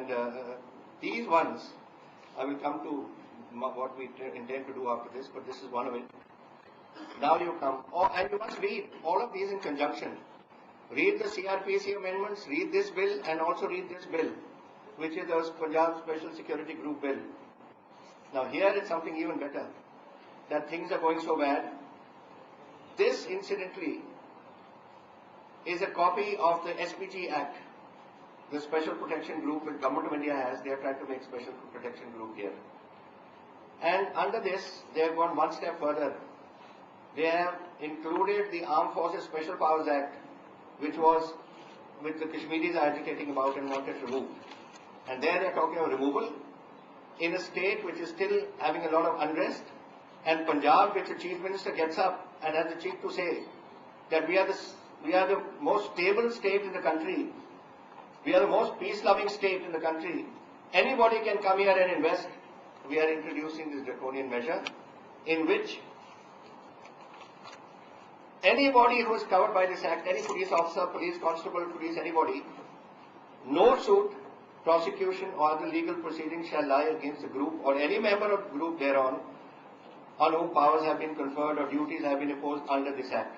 And these ones, I will come to what we intend to do after this, but this is one of it. Now you come, and you must read all of these in conjunction. Read the CRPC amendments, read this bill, and also read this bill, which is the Punjab Special Security Group bill. Now here is something even better, that things are going so bad. This, incidentally, is a copy of the SPG Act, the Special Protection Group that Government of India has. They are trying to make Special Protection Group here. And under this, they have gone one step further. They have included the Armed Forces Special Powers Act, which the Kashmiris are agitating about and wanted removed. And there they are talking of removal in a state which is still having a lot of unrest, and Punjab, which the Chief Minister gets up and has the cheek to say that we are the most stable state in the country, we are the most peace-loving state in the country. Anybody can come here and invest. We are introducing this draconian measure in which anybody who is covered by this act, any police officer, police constable, police anybody, no suit, prosecution or other legal proceedings shall lie against the group or any member of the group thereon on whom powers have been conferred or duties have been imposed under this act.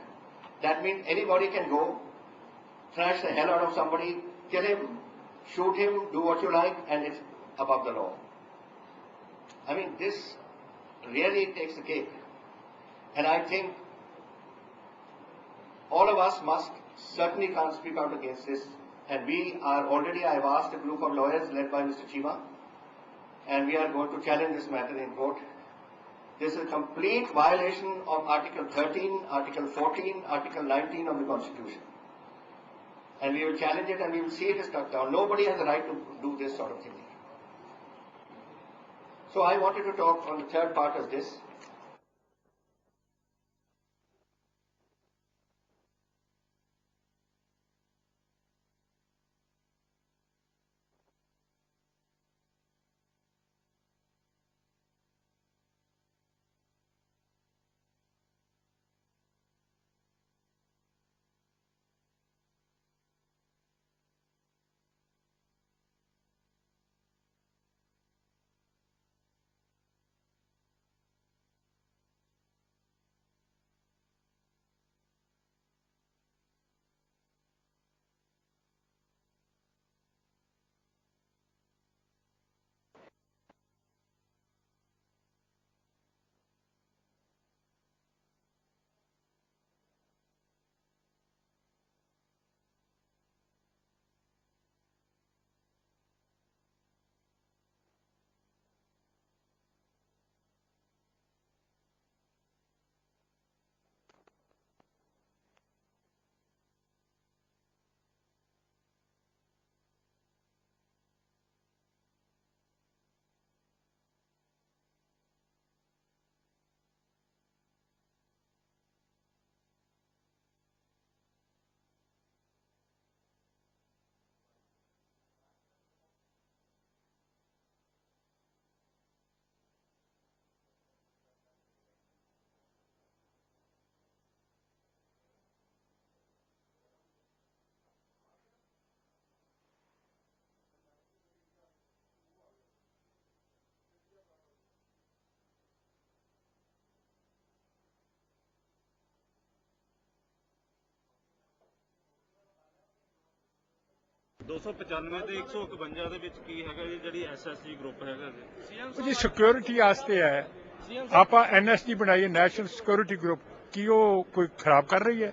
That means anybody can go, thrash the hell out of somebody, kill him, shoot him, do what you like, and it's above the law. I mean, this really takes the cake. And I think all of us must certainly can't speak out against this. And we are already, I have asked a group of lawyers led by Mr. Chima, and we are going to challenge this matter in court. This is a complete violation of Article 13, Article 14, Article 19 of the Constitution. And we will challenge it and we will see it is struck down. Nobody has the right to do this sort of thing. So I wanted to talk on the third part of this. जी security वास्ते है आप NSG बनाइए national security group की वो कोई खराब कर रही है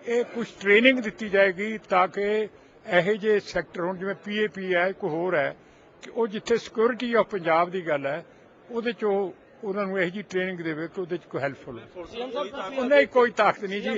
ये कुछ ट्रेनिंग दी जाएगी ताकि यह जे सैक्टर हो जिवें PAP है कोई होर है कि वो जिथे सिक्योरिटी ऑफ पंजाब की गल है उहदे चो उन्होंने यही जी ट्रेनिंग देवे कि उहदे च कोई हैल्पफुल हो कोई ताकत नहीं जी